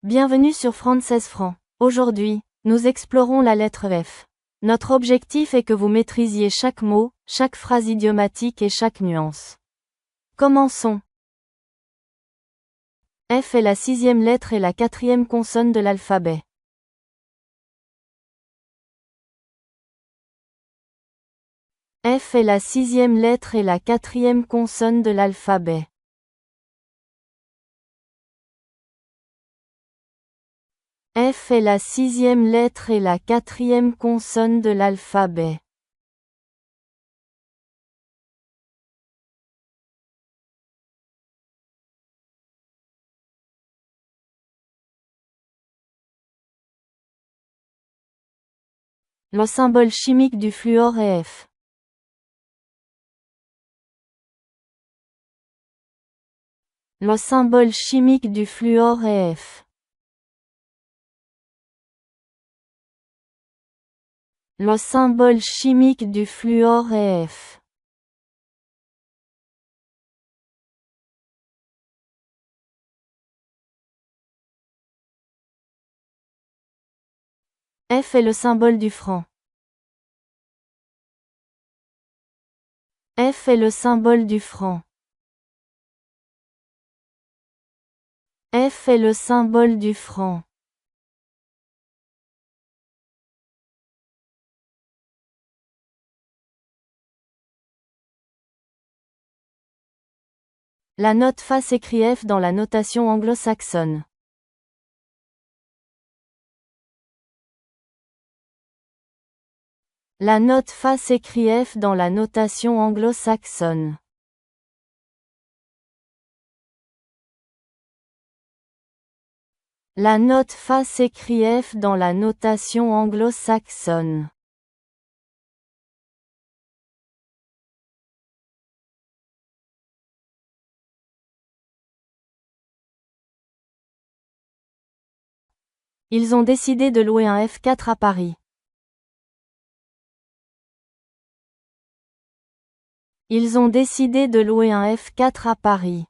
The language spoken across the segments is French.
Bienvenue sur Française Franc. Aujourd'hui, nous explorons la lettre F. Notre objectif est que vous maîtrisiez chaque mot, chaque phrase idiomatique et chaque nuance. Commençons. F est la 6e lettre et la 4e consonne de l'alphabet. F est la 6e lettre et la 4e consonne de l'alphabet. F est la 6e lettre et la 4e consonne de l'alphabet. Le symbole chimique du fluor est F. Le symbole chimique du fluor est F. Le symbole chimique du fluor est F. F est le symbole du franc. F est le symbole du franc. F est le symbole du franc. La note Fa s'écrit F dans la notation anglo-saxonne. La note Fa s'écrit F dans la notation anglo-saxonne. La note Fa s'écrit F dans la notation anglo-saxonne. Ils ont décidé de louer un F4 à Paris. Ils ont décidé de louer un F4 à Paris.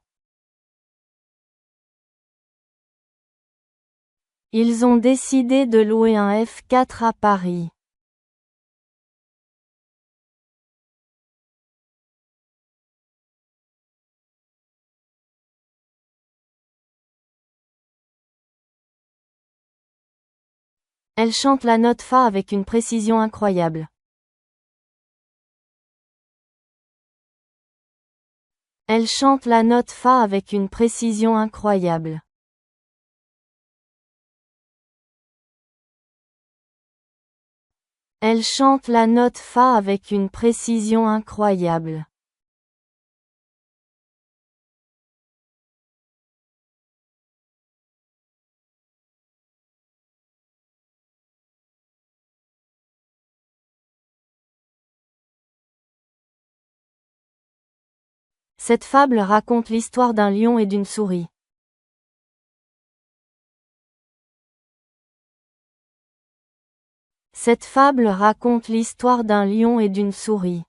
Ils ont décidé de louer un F4 à Paris. Elle chante la note Fa avec une précision incroyable. Elle chante la note Fa avec une précision incroyable. Elle chante la note Fa avec une précision incroyable. Cette fable raconte l'histoire d'un lion et d'une souris. Cette fable raconte l'histoire d'un lion et d'une souris.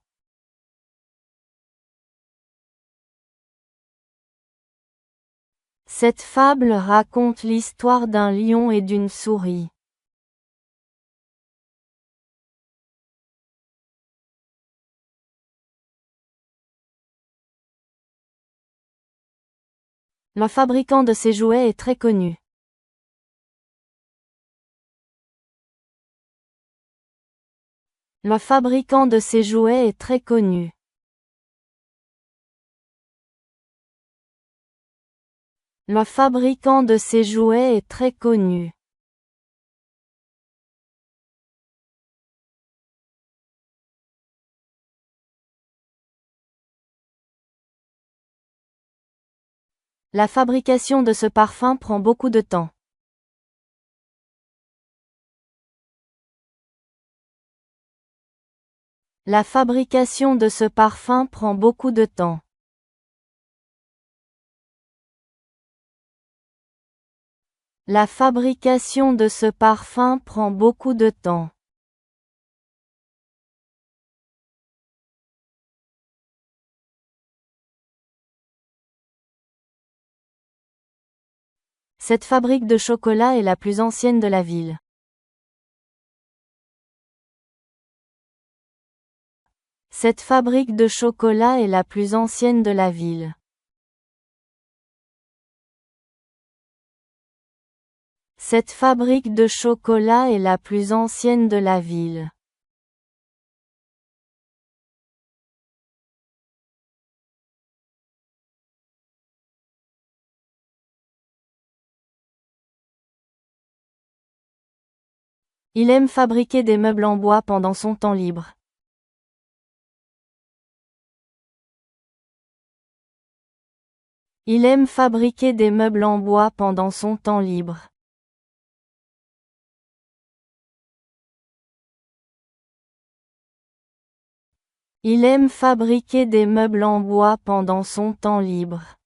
Cette fable raconte l'histoire d'un lion et d'une souris. Le fabricant de ces jouets est très connu. Le fabricant de ces jouets est très connu. Le fabricant de ces jouets est très connu. La fabrication de ce parfum prend beaucoup de temps. La fabrication de ce parfum prend beaucoup de temps. La fabrication de ce parfum prend beaucoup de temps. Cette fabrique de chocolat est la plus ancienne de la ville. Cette fabrique de chocolat est la plus ancienne de la ville. Cette fabrique de chocolat est la plus ancienne de la ville. Il aime fabriquer des meubles en bois pendant son temps libre. Il aime fabriquer des meubles en bois pendant son temps libre. Il aime fabriquer des meubles en bois pendant son temps libre.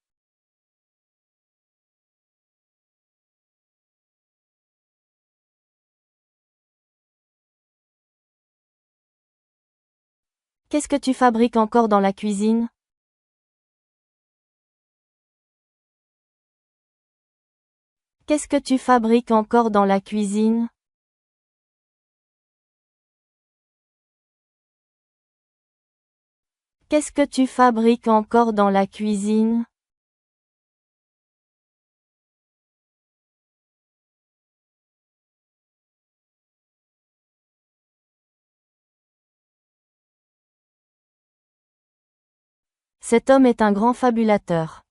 Qu'est-ce que tu fabriques encore dans la cuisine? Qu'est-ce que tu fabriques encore dans la cuisine? Qu'est-ce que tu fabriques encore dans la cuisine? Cet homme est un grand fabulateur.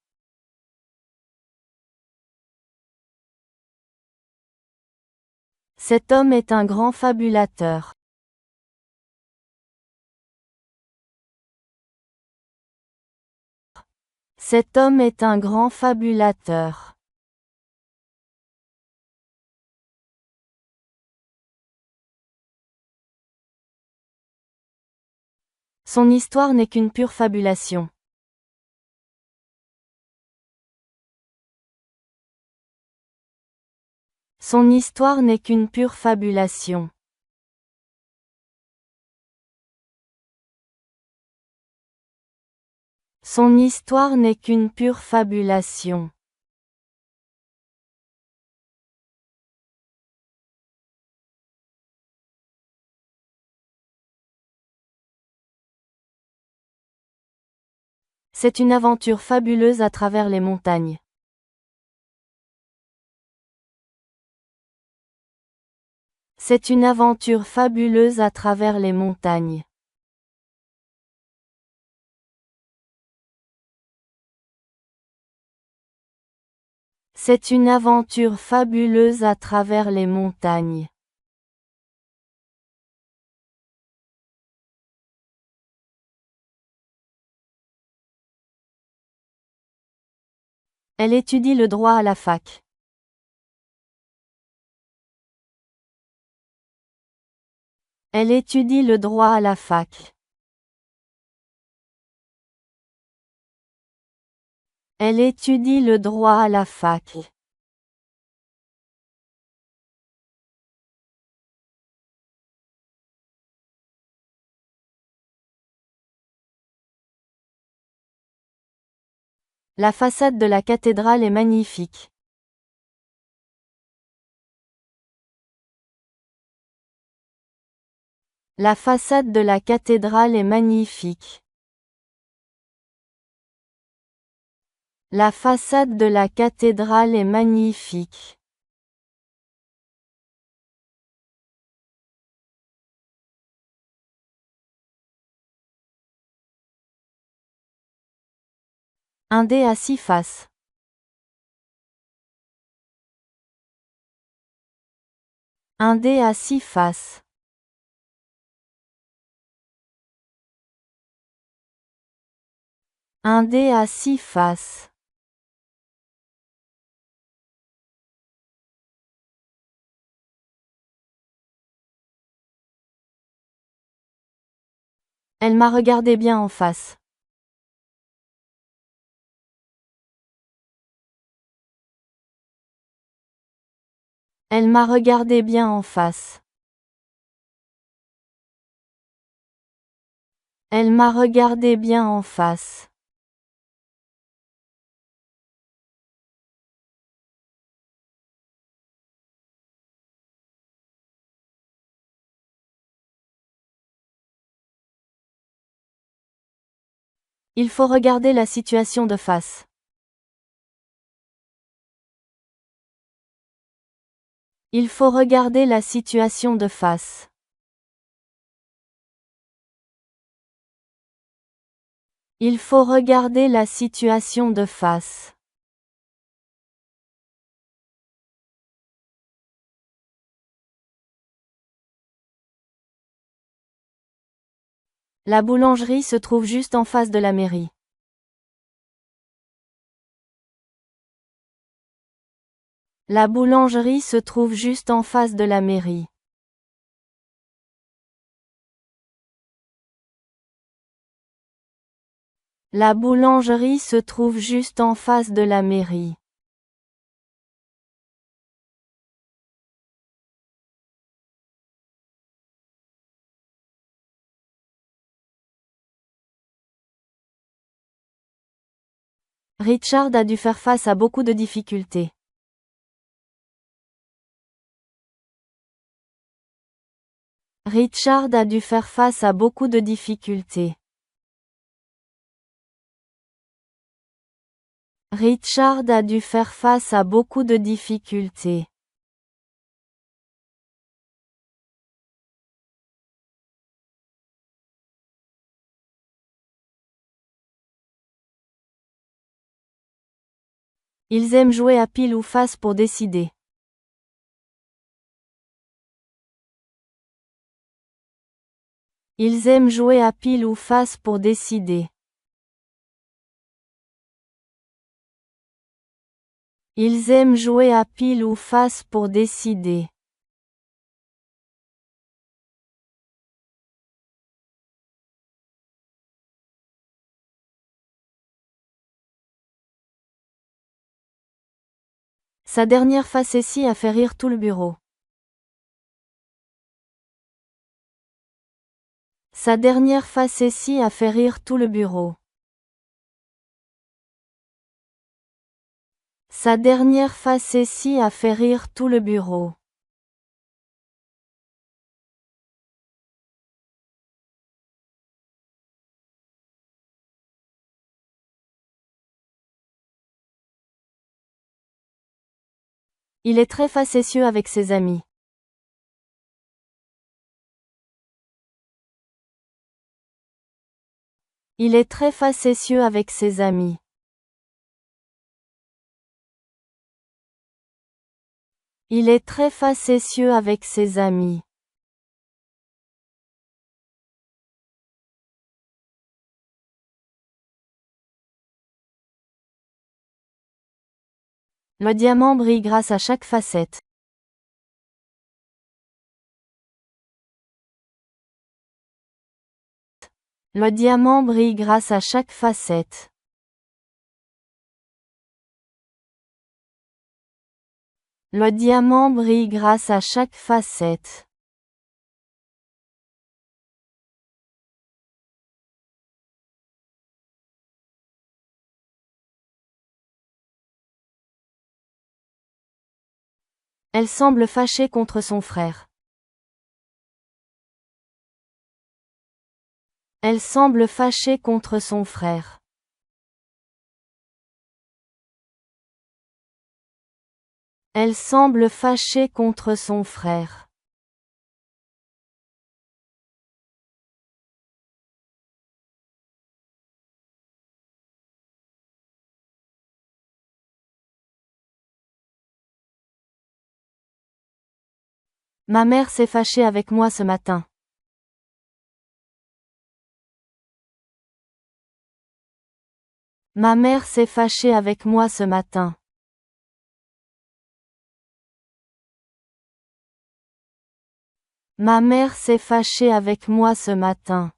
Cet homme est un grand fabulateur. Cet homme est un grand fabulateur. Son histoire n'est qu'une pure fabulation. Son histoire n'est qu'une pure fabulation. Son histoire n'est qu'une pure fabulation. C'est une aventure fabuleuse à travers les montagnes. C'est une aventure fabuleuse à travers les montagnes. C'est une aventure fabuleuse à travers les montagnes. Elle étudie le droit à la fac. Elle étudie le droit à la fac. Elle étudie le droit à la fac. La façade de la cathédrale est magnifique. La façade de la cathédrale est magnifique. La façade de la cathédrale est magnifique. Un dé à 6 faces. Un dé à 6 faces. Un dé à 6 faces. Elle m'a regardé bien en face. Elle m'a regardé bien en face. Elle m'a regardé bien en face. Il faut regarder la situation de face. Il faut regarder la situation de face. Il faut regarder la situation de face. La boulangerie se trouve juste en face de la mairie. La boulangerie se trouve juste en face de la mairie. La boulangerie se trouve juste en face de la mairie. Richard a dû faire face à beaucoup de difficultés. Richard a dû faire face à beaucoup de difficultés. Richard a dû faire face à beaucoup de difficultés. Ils aiment jouer à pile ou face pour décider. Ils aiment jouer à pile ou face pour décider. Ils aiment jouer à pile ou face pour décider. Sa dernière facétie a fait rire tout le bureau. Sa dernière facétie a fait rire tout le bureau. Sa dernière facétie a fait rire tout le bureau. Il est très facétieux avec ses amis. Il est très facétieux avec ses amis. Il est très facétieux avec ses amis. Le diamant brille grâce à chaque facette. Le diamant brille grâce à chaque facette. Le diamant brille grâce à chaque facette. Elle semble fâchée contre son frère. Elle semble fâchée contre son frère. Elle semble fâchée contre son frère. Ma mère s'est fâchée avec moi ce matin. Ma mère s'est fâchée avec moi ce matin. Ma mère s'est fâchée avec moi ce matin.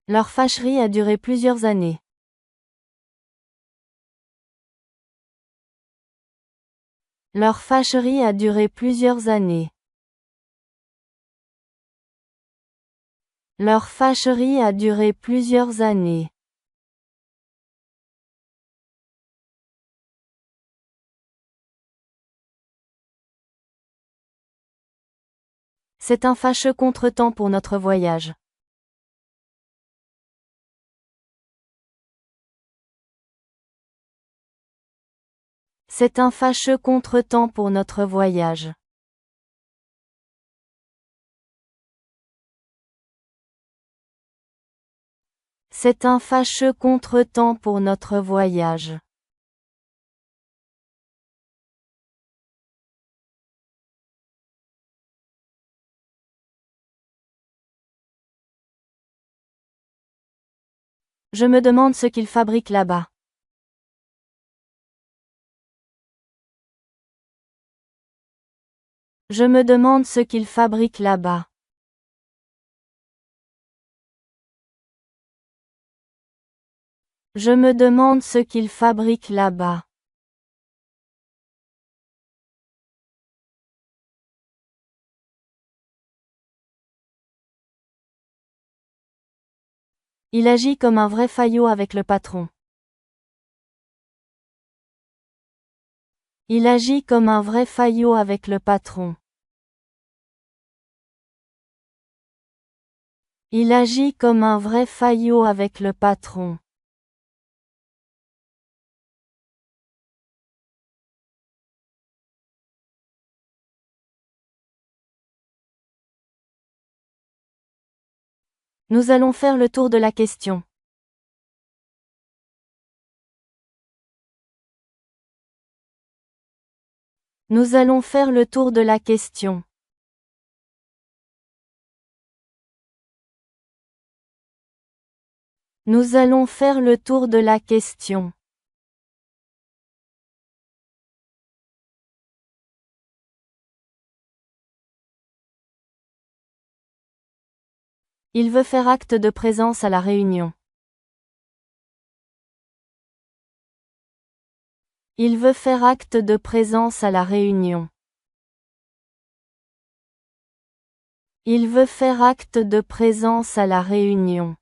Leur fâcherie a duré plusieurs années. Leur fâcherie a duré plusieurs années. Leur fâcherie a duré plusieurs années. C'est un fâcheux contretemps pour notre voyage. C'est un fâcheux contretemps pour notre voyage. C'est un fâcheux contretemps pour notre voyage. Je me demande ce qu'ils fabriquent là-bas. Je me demande ce qu'ils fabriquent là-bas. Je me demande ce qu'ils fabriquent là-bas. Il agit comme un vrai faillot avec le patron. Il agit comme un vrai faillot avec le patron. Il agit comme un vrai faillot avec le patron. Nous allons faire le tour de la question. Nous allons faire le tour de la question. Nous allons faire le tour de la question. Il veut faire acte de présence à la réunion. Il veut faire acte de présence à la réunion. Il veut faire acte de présence à la réunion.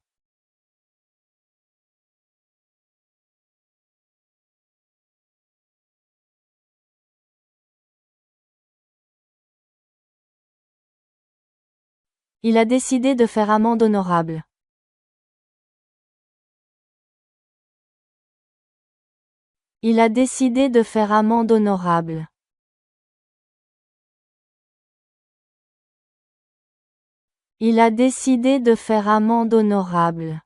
Il a décidé de faire amende honorable. Il a décidé de faire amende honorable. Il a décidé de faire amende honorable.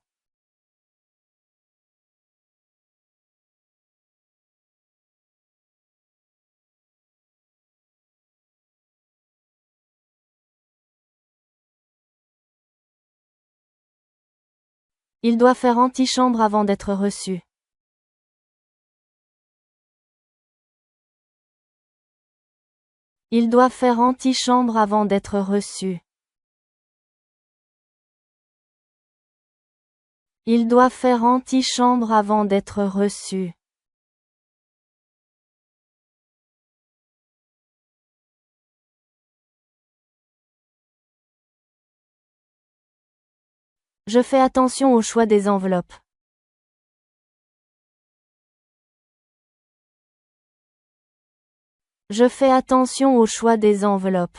Il doit faire antichambre avant d'être reçu. Il doit faire antichambre avant d'être reçu. Il doit faire antichambre avant d'être reçu. Je fais attention au choix des enveloppes. Je fais attention au choix des enveloppes.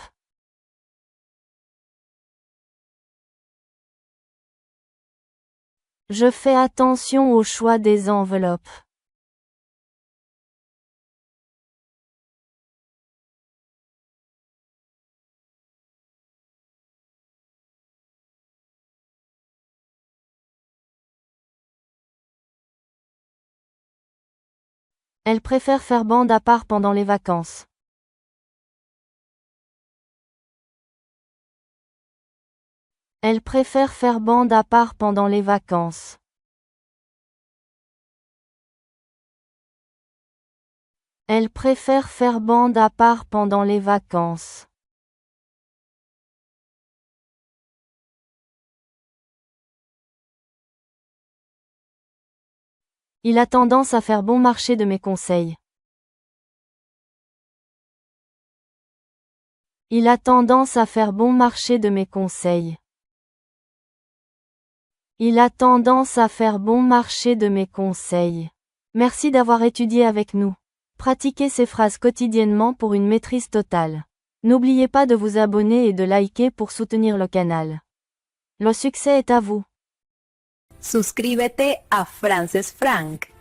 Je fais attention au choix des enveloppes. Elle préfère faire bande à part pendant les vacances. Elle préfère faire bande à part pendant les vacances. Elle préfère faire bande à part pendant les vacances. Il a tendance à faire bon marché de mes conseils. Il a tendance à faire bon marché de mes conseils. Il a tendance à faire bon marché de mes conseils. Merci d'avoir étudié avec nous. Pratiquez ces phrases quotidiennement pour une maîtrise totale. N'oubliez pas de vous abonner et de liker pour soutenir le canal. Le succès est à vous. Suscríbete a Frances Frank.